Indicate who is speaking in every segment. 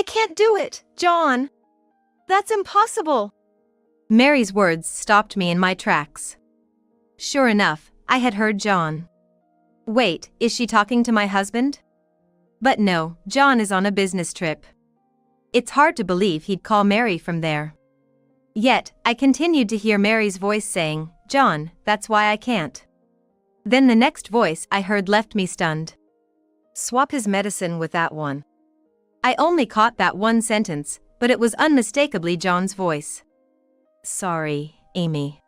Speaker 1: I can't do it, John. That's impossible.
Speaker 2: Mary's words stopped me in my tracks. Sure enough, I had heard John. Wait, is she talking to my husband? But no, John is on a business trip. It's hard to believe he'd call Mary from there. Yet, I continued to hear Mary's voice saying, John, that's why I can't. Then the next voice I heard left me stunned. Swap his medicine with that one. I only caught that one sentence, but it was unmistakably John's voice. Sorry, Amy.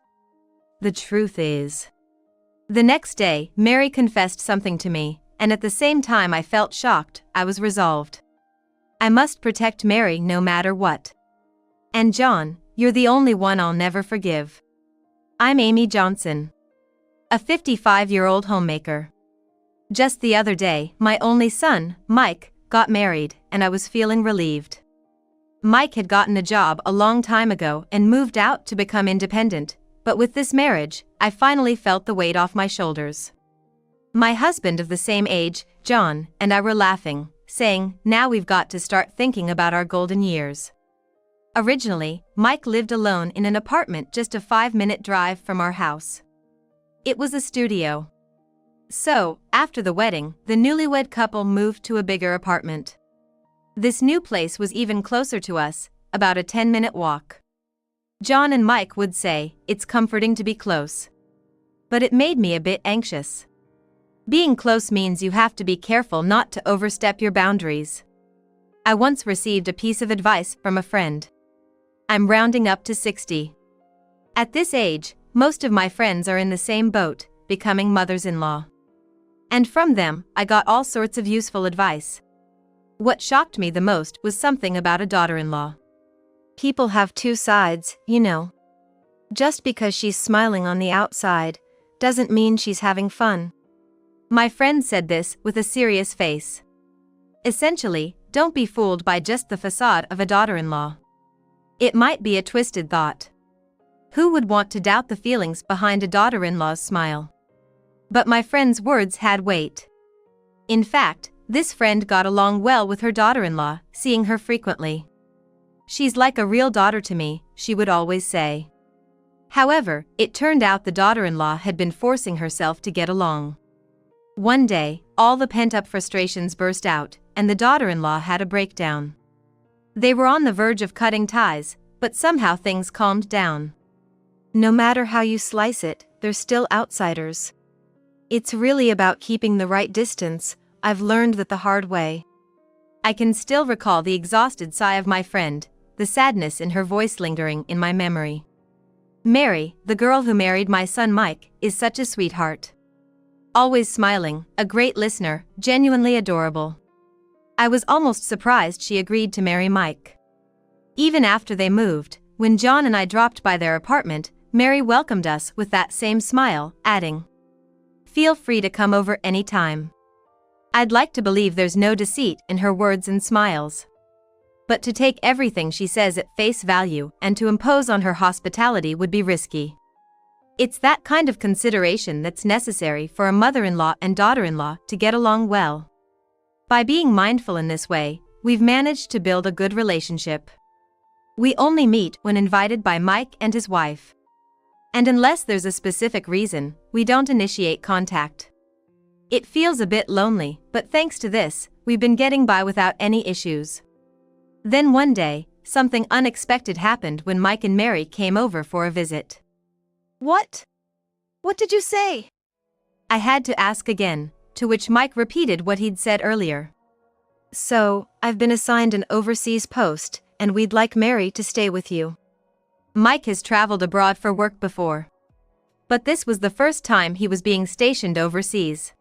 Speaker 2: The truth is. The next day, Mary confessed something to me, and at the same time I felt shocked. I was resolved. I must protect Mary no matter what. And John, you're the only one I'll never forgive. I'm Amy Johnson, a 55-year-old homemaker. Just the other day, my only son, Mike, got married, and I was feeling relieved. Mike had gotten a job a long time ago and moved out to become independent, but with this marriage, I finally felt the weight off my shoulders. My husband of the same age, John, and I were laughing, saying, now we've got to start thinking about our golden years. Originally, Mike lived alone in an apartment just a 5-minute drive from our house. It was a studio. So, after the wedding, the newlywed couple moved to a bigger apartment. This new place was even closer to us, about a 10-minute walk. John and Mike would say, it's comforting to be close. But it made me a bit anxious. Being close means you have to be careful not to overstep your boundaries. I once received a piece of advice from a friend. I'm rounding up to 60. At this age, most of my friends are in the same boat, becoming mothers-in-law. And from them, I got all sorts of useful advice. What shocked me the most was something about a daughter-in-law. People have two sides, you know. Just because she's smiling on the outside, doesn't mean she's having fun. My friend said this with a serious face. Essentially, don't be fooled by just the facade of a daughter-in-law. It might be a twisted thought. Who would want to doubt the feelings behind a daughter-in-law's smile? But my friend's words had weight. In fact, this friend got along well with her daughter-in-law, seeing her frequently. She's like a real daughter to me, she would always say. However, it turned out the daughter-in-law had been forcing herself to get along. One day, all the pent-up frustrations burst out, and the daughter-in-law had a breakdown. They were on the verge of cutting ties, but somehow things calmed down. No matter how you slice it, they're still outsiders. It's really about keeping the right distance. I've learned that the hard way. I can still recall the exhausted sigh of my friend, the sadness in her voice lingering in my memory. Mary, the girl who married my son Mike, is such a sweetheart. Always smiling, a great listener, genuinely adorable. I was almost surprised she agreed to marry Mike. Even after they moved, when John and I dropped by their apartment, Mary welcomed us with that same smile, adding, "Feel free to come over anytime." I'd like to believe there's no deceit in her words and smiles. But to take everything she says at face value and to impose on her hospitality would be risky. It's that kind of consideration that's necessary for a mother-in-law and daughter-in-law to get along well. By being mindful in this way, we've managed to build a good relationship. We only meet when invited by Mike and his wife. And unless there's a specific reason, we don't initiate contact. It feels a bit lonely, but thanks to this, we've been getting by without any issues. Then one day, something unexpected happened when Mike and Mary came over for a visit.
Speaker 1: What? What did you say?
Speaker 2: I had to ask again, to which Mike repeated what he'd said earlier. So, I've been assigned an overseas post, and we'd like Mary to stay with you. Mike has traveled abroad for work before. But this was the first time he was being stationed overseas.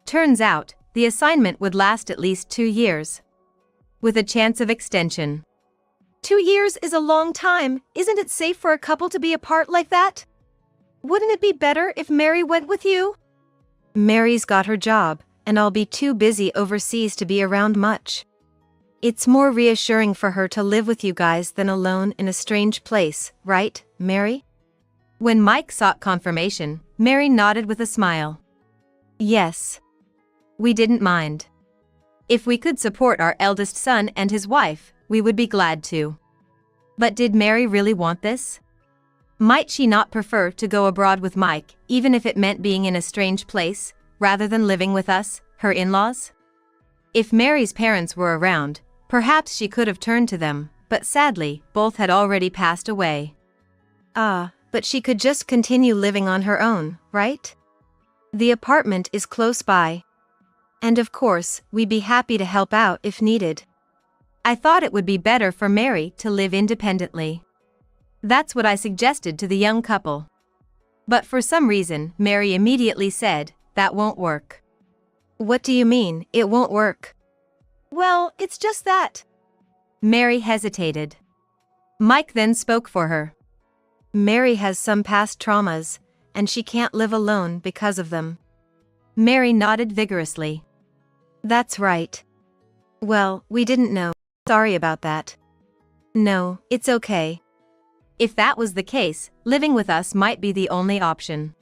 Speaker 2: Turns out, the assignment would last at least 2 years. With a chance of extension.
Speaker 1: 2 years is a long time. Isn't it safe for a couple to be apart like that? Wouldn't it be better if Mary went with you?
Speaker 2: Mary's got her job, and I'll be too busy overseas to be around much. It's more reassuring for her to live with you guys than alone in a strange place, right, Mary? When Mike sought confirmation, Mary nodded with a smile. Yes. We didn't mind. If we could support our eldest son and his wife, we would be glad to. But did Mary really want this? Might she not prefer to go abroad with Mike, even if it meant being in a strange place, rather than living with us, her in-laws? If Mary's parents were around, perhaps she could have turned to them, but sadly, both had already passed away.
Speaker 1: But she could just continue living on her own, right? The apartment is close by. And of course, we'd be happy to help out if needed.
Speaker 2: I thought it would be better for Mary to live independently. That's what I suggested to the young couple. But for some reason, Mary immediately said, "That won't work."
Speaker 1: What do you mean, it won't work? Well, it's just that.
Speaker 2: Mary hesitated. Mike then spoke for her.
Speaker 1: Mary has some past traumas, and she can't live alone because of them.
Speaker 2: Mary nodded vigorously.
Speaker 1: That's right. Well, we didn't know. Sorry about that. No, it's okay.
Speaker 2: If that was the case, living with us might be the only option.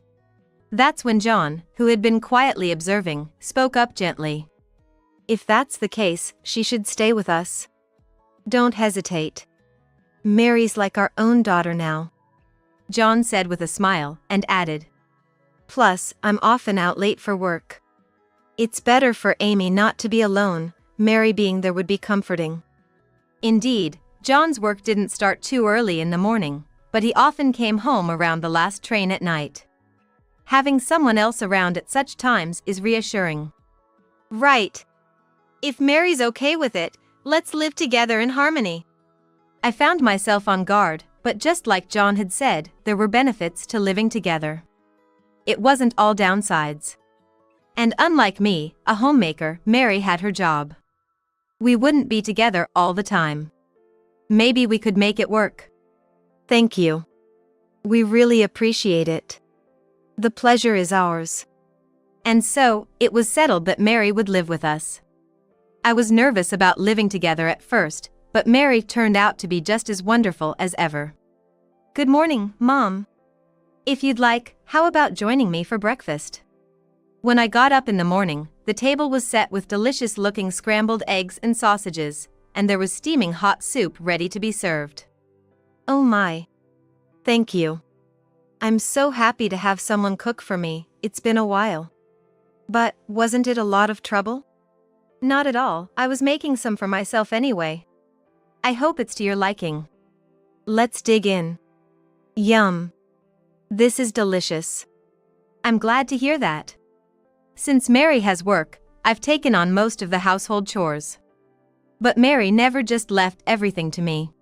Speaker 2: That's when John, who had been quietly observing, spoke up gently.
Speaker 1: If that's the case, she should stay with us. Don't hesitate. Mary's like our own daughter now.
Speaker 2: John said with a smile, and added.
Speaker 1: Plus, I'm often out late for work. It's better for Amy not to be alone, Mary being there would be comforting.
Speaker 2: Indeed, John's work didn't start too early in the morning, but he often came home around the last train at night. Having someone else around at such times is reassuring.
Speaker 1: Right. If Mary's okay with it, let's live together in harmony.
Speaker 2: I found myself on guard, but just like John had said, there were benefits to living together. It wasn't all downsides. And unlike me, a homemaker, Mary had her job. We wouldn't be together all the time. Maybe we could make it work.
Speaker 1: Thank you. We really appreciate it. The pleasure is ours.
Speaker 2: And so, it was settled that Mary would live with us. I was nervous about living together at first, but Mary turned out to be just as wonderful as ever. "Good morning, Mom. If you'd like, how about joining me for breakfast?" When I got up in the morning, the table was set with delicious-looking scrambled eggs and sausages, and there was steaming hot soup ready to be served.
Speaker 1: Oh my. Thank you. I'm so happy to have someone cook for me, it's been a while. But, wasn't it a lot of trouble?
Speaker 2: Not at all, I was making some for myself anyway. I hope it's to your liking.
Speaker 1: Let's dig in. Yum. This is delicious.
Speaker 2: I'm glad to hear that. Since Mary has work, I've taken on most of the household chores. But Mary never just left everything to me.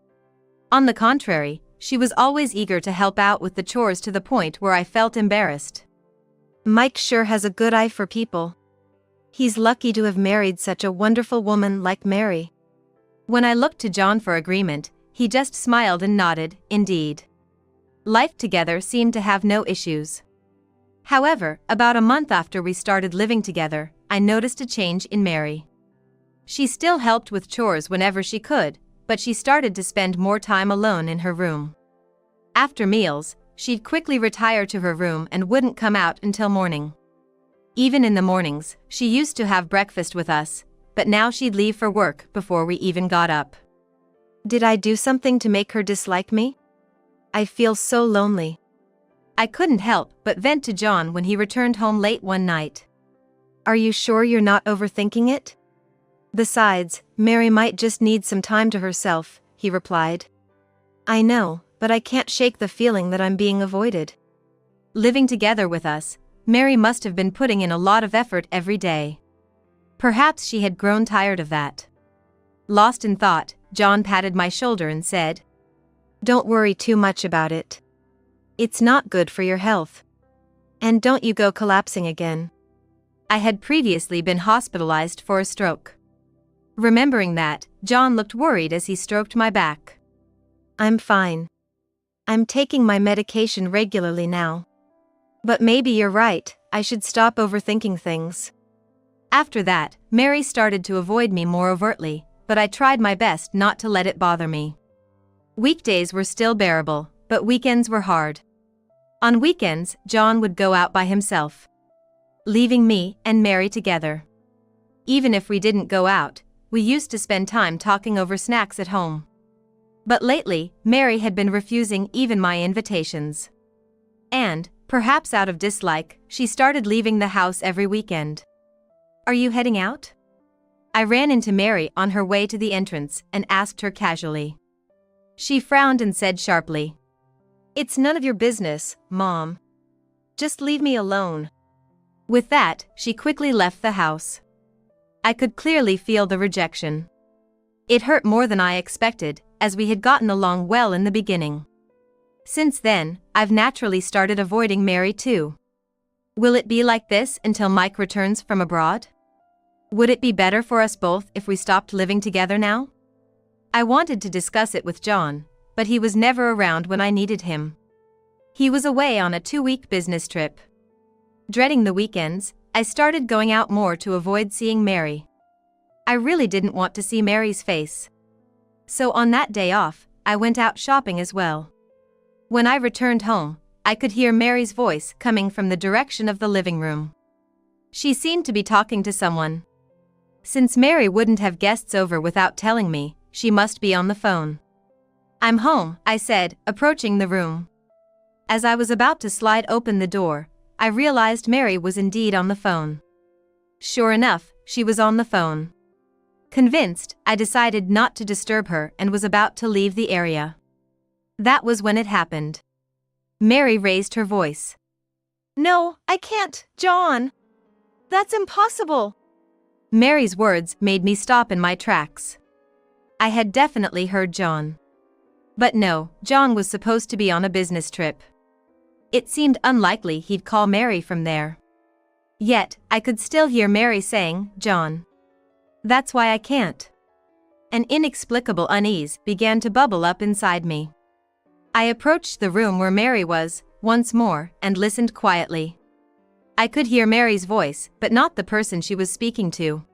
Speaker 2: On the contrary, she was always eager to help out with the chores to the point where I felt embarrassed.
Speaker 1: Mike sure has a good eye for people. He's lucky to have married such a wonderful woman like Mary.
Speaker 2: When I looked to John for agreement, he just smiled and nodded, indeed. Life together seemed to have no issues. However, about a month after we started living together, I noticed a change in Mary. She still helped with chores whenever she could, but she started to spend more time alone in her room. After meals, she'd quickly retire to her room and wouldn't come out until morning. Even in the mornings, she used to have breakfast with us, but now she'd leave for work before we even got up.
Speaker 1: Did I do something to make her dislike me? I feel so lonely.
Speaker 2: I couldn't help but vent to John when he returned home late one night.
Speaker 1: Are you sure you're not overthinking it? Besides, Mary might just need some time to herself, he replied. I know, but I can't shake the feeling that I'm being avoided.
Speaker 2: Living together with us, Mary must have been putting in a lot of effort every day. Perhaps she had grown tired of that. Lost in thought, John patted my shoulder and said,
Speaker 1: Don't worry too much about it. It's not good for your health. And don't you go collapsing again.
Speaker 2: I had previously been hospitalized for a stroke. Remembering that, John looked worried as he stroked my back.
Speaker 1: I'm fine. I'm taking my medication regularly now. But maybe you're right, I should stop overthinking things.
Speaker 2: After that, Mary started to avoid me more overtly, but I tried my best not to let it bother me. Weekdays were still bearable, but weekends were hard. On weekends, John would go out by himself, leaving me and Mary together. even if we didn't go out, we used to spend time talking over snacks at home. But lately, Mary had been refusing even my invitations. And, perhaps out of dislike, she started leaving the house every weekend. "Are you heading out?" I ran into Mary on her way to the entrance and asked her casually. She frowned and said sharply, "It's none of your business, Mom. Just leave me alone." With that, she quickly left the house. I could clearly feel the rejection. It hurt more than I expected, as we had gotten along well in the beginning. Since then, I've naturally started avoiding Mary too. Will it be like this until Mike returns from abroad? Would it be better for us both if we stopped living together now? I wanted to discuss it with John, but he was never around when I needed him. He was away on a 2-week business trip. Dreading the weekends, I started going out more to avoid seeing Mary. I really didn't want to see Mary's face. So on that day off, I went out shopping as well. When I returned home, I could hear Mary's voice coming from the direction of the living room. She seemed to be talking to someone. Since Mary wouldn't have guests over without telling me, she must be on the phone. "I'm home," I said, approaching the room. As I was about to slide open the door, I realized Mary was indeed on the phone. Sure enough, she was on the phone. Convinced, I decided not to disturb her and was about to leave the area. That was when it happened. Mary raised her voice. "No, I can't, John. That's impossible." Mary's words made me stop in my tracks. I had definitely heard John. But no, John was supposed to be on a business trip. It seemed unlikely he'd call Mary from there. Yet, I could still hear Mary saying, "John. That's why I can't." An inexplicable unease began to bubble up inside me. I approached the room where Mary was, once more, and listened quietly. I could hear Mary's voice, but not the person she was speaking to.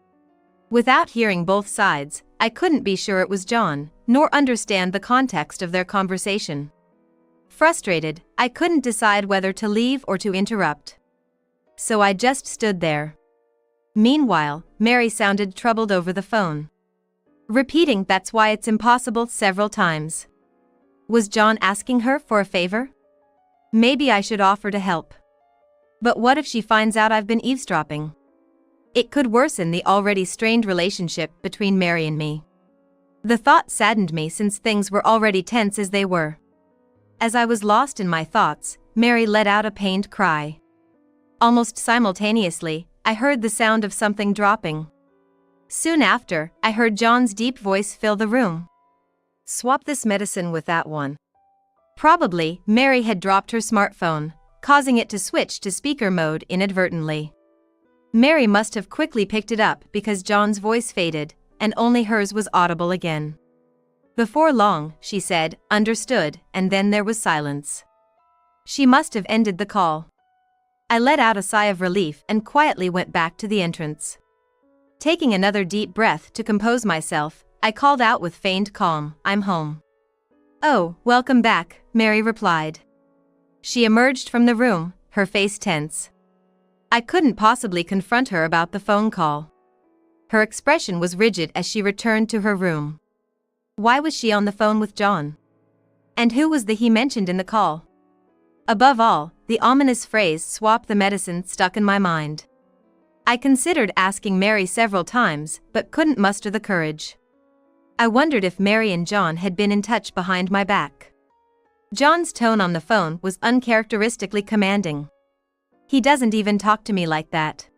Speaker 2: Without hearing both sides, I couldn't be sure it was John, nor understand the context of their conversation. Frustrated, I couldn't decide whether to leave or to interrupt. So I just stood there. Meanwhile, Mary sounded troubled over the phone, repeating "that's why it's impossible" several times. Was John asking her for a favor? Maybe I should offer to help. But what if she finds out I've been eavesdropping? It could worsen the already strained relationship between Mary and me. The thought saddened me since things were already tense as they were. As I was lost in my thoughts, Mary let out a pained cry. Almost simultaneously, I heard the sound of something dropping. Soon after, I heard John's deep voice fill the room. "Swap this medicine with that one." Probably, Mary had dropped her smartphone, causing it to switch to speaker mode inadvertently. Mary must have quickly picked it up because John's voice faded, and only hers was audible again. Before long, she said, "Understood," and then there was silence. She must have ended the call. I let out a sigh of relief and quietly went back to the entrance. Taking another deep breath to compose myself, I called out with feigned calm, "I'm home." "Oh, welcome back," Mary replied. She emerged from the room, her face tense. I couldn't possibly confront her about the phone call. Her expression was rigid as she returned to her room. Why was she on the phone with John? And who was the he mentioned in the call? Above all, the ominous phrase "swap the medicine" stuck in my mind. I considered asking Mary several times, but couldn't muster the courage. I wondered if Mary and John had been in touch behind my back. John's tone on the phone was uncharacteristically commanding. He doesn't even talk to me like that.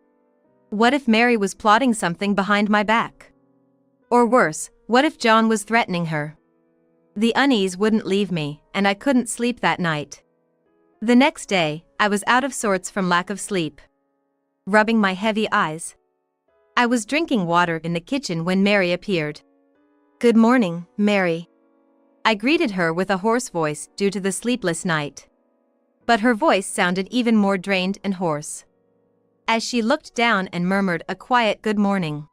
Speaker 2: What if Mary was plotting something behind my back? Or worse, what if John was threatening her? The unease wouldn't leave me, and I couldn't sleep that night. The next day, I was out of sorts from lack of sleep. Rubbing my heavy eyes, I was drinking water in the kitchen when Mary appeared. "Good morning, Mary." I greeted her with a hoarse voice due to the sleepless night. But her voice sounded even more drained and hoarse. As she looked down and murmured a quiet "good morning."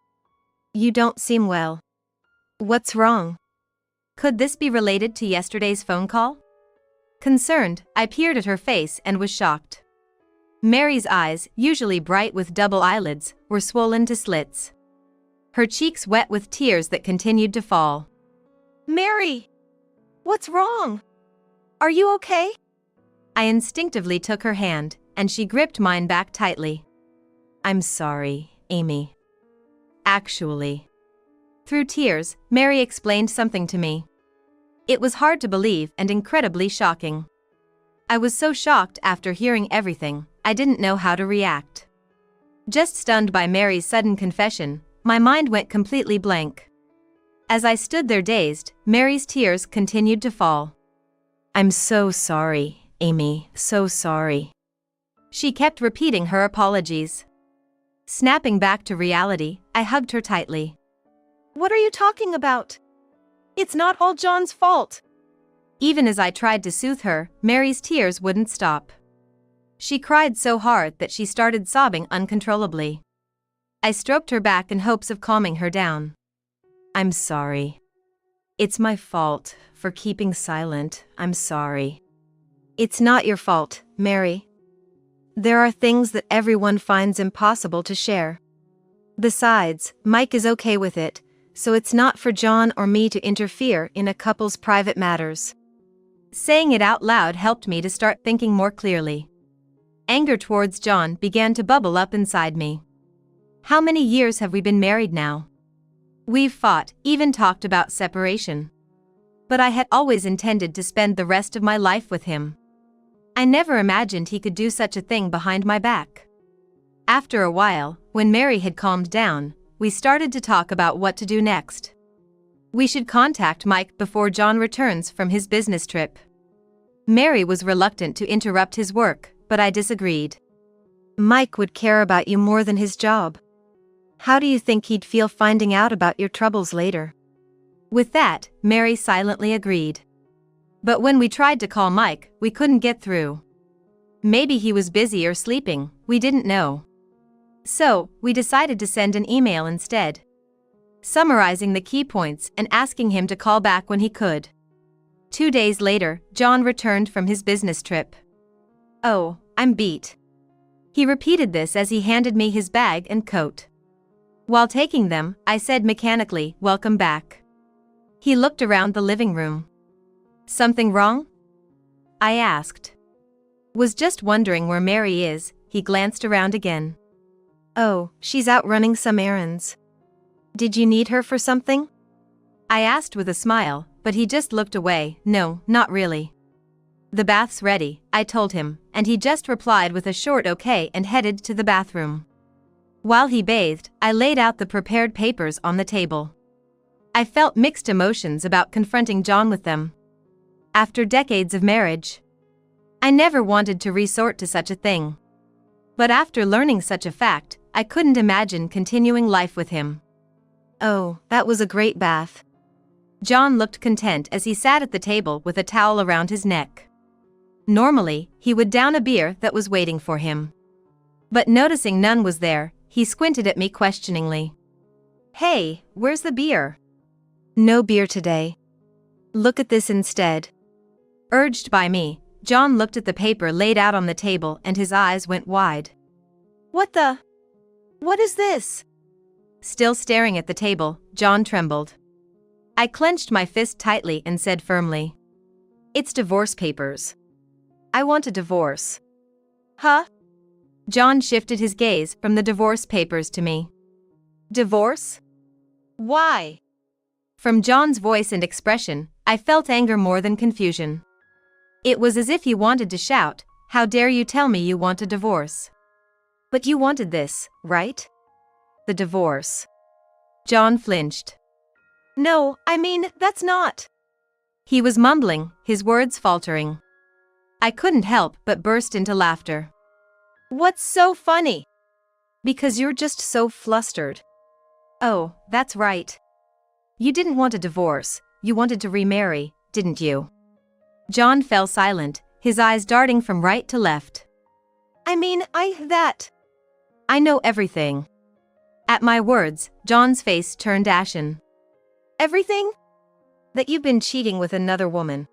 Speaker 2: "You don't seem well. What's wrong?" Could this be related to yesterday's phone call? Concerned, I peered at her face and was shocked. Mary's eyes, usually bright with double eyelids, were swollen to slits. her cheeks wet with tears that continued to fall.
Speaker 1: Mary! What's wrong? Are you okay?
Speaker 2: I instinctively took her hand, and she gripped mine back tightly. I'm sorry, Amy. Actually. Through tears, Mary explained something to me. It was hard to believe and incredibly shocking. I was so shocked after hearing everything, I didn't know how to react. Just stunned by Mary's sudden confession, my mind went completely blank. As I stood there dazed, Mary's tears continued to fall. I'm so sorry, Amy, so sorry. She kept repeating her apologies. Snapping back to reality, I hugged her tightly.
Speaker 1: What are you talking about? It's not all John's fault.
Speaker 2: Even as I tried to soothe her, Mary's tears wouldn't stop. She cried so hard that she started sobbing uncontrollably. I stroked her back in hopes of calming her down. I'm sorry. It's my fault for keeping silent. I'm sorry.
Speaker 1: It's not your fault, Mary. There are things that everyone finds impossible to share. Besides, Mike is okay with it, so it's not for John or me to interfere in a couple's private matters.
Speaker 2: Saying it out loud helped me to start thinking more clearly. Anger towards John began to bubble up inside me. How many years have we been married now? We've fought, even talked about separation. But I had always intended to spend the rest of my life with him. I never imagined he could do such a thing behind my back. After a while, when Mary had calmed down, we started to talk about what to do next. We should contact Mike before John returns from his business trip. Mary was reluctant to interrupt his work, but I disagreed.
Speaker 1: Mike would care about you more than his job. How do you think he'd feel finding out about your troubles later?
Speaker 2: With that, Mary silently agreed. But when we tried to call Mike, we couldn't get through. Maybe he was busy or sleeping, we didn't know. So, we decided to send an email instead, summarizing the key points and asking him to call back when he could. 2 days later, John returned from his business trip. Oh, I'm beat. He repeated this as he handed me his bag and coat. While taking them, I said mechanically, "Welcome back." He looked around the living room. Something wrong? I asked. Was just wondering where Mary is. He glanced around again.
Speaker 1: Oh, she's out running some errands. Did you need her for something?
Speaker 2: I asked with a smile, but he just looked away. No, not really. The bath's ready, I told him, and he just replied with a short okay and headed to the bathroom. While he bathed, I laid out the prepared papers on the table. I felt mixed emotions about confronting John with them. After decades of marriage, I never wanted to resort to such a thing. But after learning such a fact, I couldn't imagine continuing life with him.
Speaker 1: Oh, that was a great bath.
Speaker 2: John looked content as he sat at the table with a towel around his neck. Normally, he would down a beer that was waiting for him. But noticing none was there, he squinted at me questioningly. Hey, where's the beer?
Speaker 1: No beer today. Look at this instead.
Speaker 2: Urged by me, John looked at the paper laid out on the table and his eyes went wide.
Speaker 1: What is this?
Speaker 2: Still staring at the table, John trembled. I clenched my fist tightly and said firmly, "It's divorce papers. I want a divorce."
Speaker 1: Huh?
Speaker 2: John shifted his gaze from the divorce papers to me. Divorce?
Speaker 1: Why?
Speaker 2: From John's voice and expression, I felt anger more than confusion. It was as if he wanted to shout, "How dare you tell me you want a divorce? But you wanted this, right? The divorce." John flinched.
Speaker 1: No, I mean, that's not.
Speaker 2: He was mumbling, his words faltering. I couldn't help but burst into laughter.
Speaker 1: What's so funny?
Speaker 2: Because you're just so flustered. Oh, that's right. You didn't want a divorce, you wanted to remarry, didn't you? John fell silent, his eyes darting from right to left.
Speaker 1: I mean,
Speaker 2: I know everything. At my words, John's face turned ashen.
Speaker 1: Everything? That you've been cheating with another woman.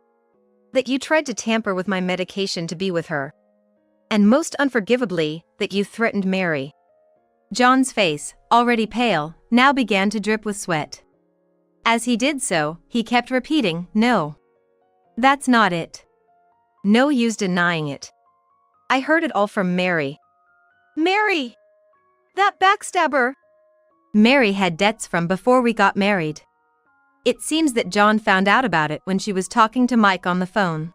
Speaker 1: That you tried to tamper with my medication to be with her. And most unforgivably, that you threatened Mary.
Speaker 2: John's face, already pale, now began to drip with sweat. As he did so, he kept repeating, "No. That's not it."
Speaker 1: No use denying it. I heard it all from Mary. Mary! That backstabber!
Speaker 2: Mary had debts from before we got married. It seems that John found out about it when she was talking to Mike on the phone.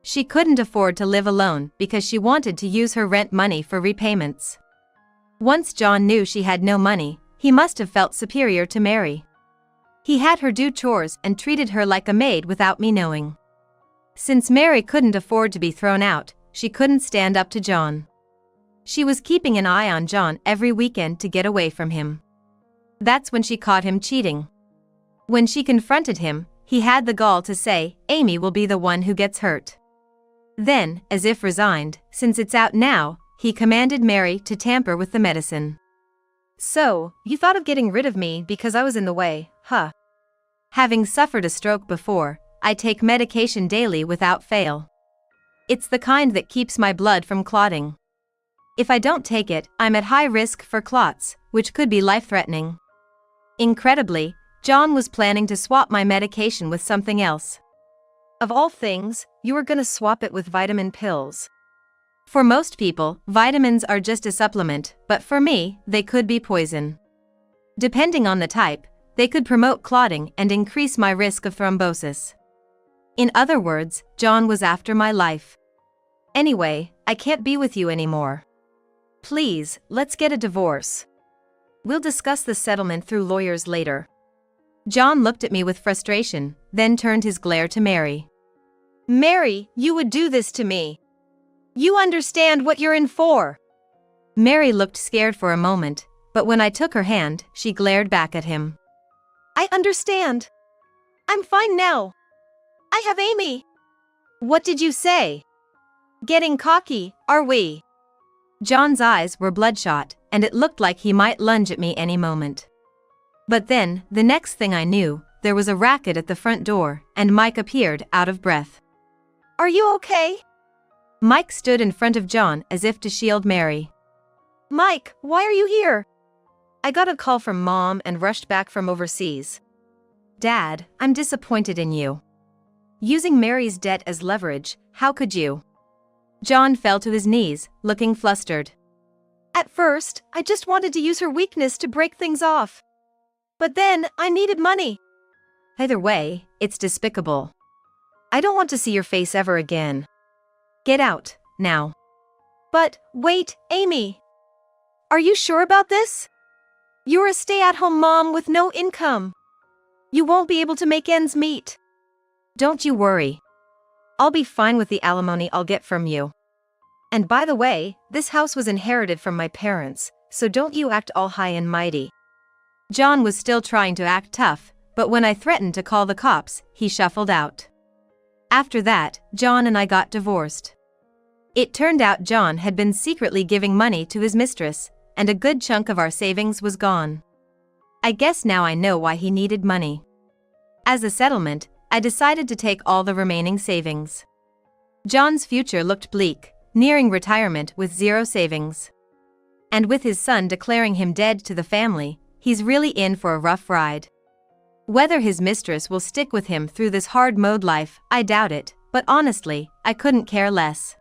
Speaker 2: She couldn't afford to live alone because she wanted to use her rent money for repayments. Once John knew she had no money, he must have felt superior to Mary. He had her do chores and treated her like a maid without me knowing. Since Mary couldn't afford to be thrown out, she couldn't stand up to John. She was keeping an eye on John every weekend to get away from him. That's when she caught him cheating. When she confronted him, he had the gall to say, "Amy will be the one who gets hurt." Then, as if resigned, since it's out now, he commanded Mary to tamper with the medicine.
Speaker 1: So, you thought of getting rid of me because I was in the way, huh?
Speaker 2: Having suffered a stroke before, I take medication daily without fail. It's the kind that keeps my blood from clotting. If I don't take it, I'm at high risk for clots, which could be life-threatening. Incredibly, John was planning to swap my medication with something else.
Speaker 1: Of all things, you were gonna swap it with vitamin pills.
Speaker 2: For most people, vitamins are just a supplement, but for me, they could be poison. Depending on the type, they could promote clotting and increase my risk of thrombosis. In other words, John was after my life.
Speaker 1: Anyway, I can't be with you anymore. Please, let's get a divorce. We'll discuss the settlement through lawyers later.
Speaker 2: John looked at me with frustration, then turned his glare to Mary.
Speaker 1: Mary, you would do this to me. You understand what you're in for.
Speaker 2: Mary looked scared for a moment, but when I took her hand, she glared back at him.
Speaker 1: I understand. I'm fine now. I have Amy. What did you say? Getting cocky, are we?
Speaker 2: John's eyes were bloodshot, and it looked like he might lunge at me any moment. But then, the next thing I knew, there was a racket at the front door, and Mike appeared, out of breath.
Speaker 1: Are you okay?
Speaker 2: Mike stood in front of John as if to shield Mary.
Speaker 1: Mike, why are you here? I got a call from Mom and rushed back from overseas.
Speaker 2: Dad, I'm disappointed in you.
Speaker 1: Using Mary's debt as leverage, how could you?
Speaker 2: John fell to his knees, looking flustered.
Speaker 1: At first, I just wanted to use her weakness to break things off. But then, I needed money.
Speaker 2: Either way, it's despicable.
Speaker 1: I don't want to see your face ever again.
Speaker 2: Get out, now.
Speaker 1: But, wait, Amy. Are you sure about this? You're a stay-at-home mom with no income. You won't be able to make ends meet.
Speaker 2: Don't you worry.
Speaker 1: I'll be fine with the alimony I'll get from you. And by the way, this house was inherited from my parents, so don't you act all high and mighty.
Speaker 2: John was still trying to act tough, but when I threatened to call the cops, he shuffled out. After that, John and I got divorced. It turned out John had been secretly giving money to his mistress, and a good chunk of our savings was gone. I guess now I know why he needed money. As a settlement, I decided to take all the remaining savings. John's future looked bleak, nearing retirement with zero savings. And with his son declaring him dead to the family, he's really in for a rough ride. Whether his mistress will stick with him through this hard mode life, I doubt it, but honestly, I couldn't care less.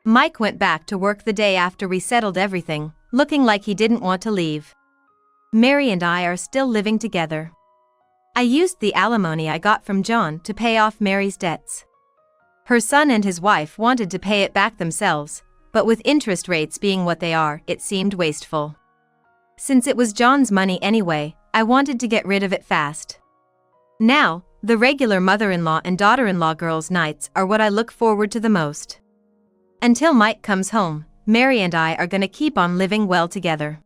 Speaker 2: Mike went back to work the day after we settled everything, looking like he didn't want to leave. Mary and I are still living together. I used the alimony I got from John to pay off Mary's debts. Her son and his wife wanted to pay it back themselves, but with interest rates being what they are, it seemed wasteful. Since it was John's money anyway, I wanted to get rid of it fast. Now, the regular mother-in-law and daughter-in-law girls' nights are what I look forward to the most. Until Mike comes home, Mary and I are gonna keep on living well together.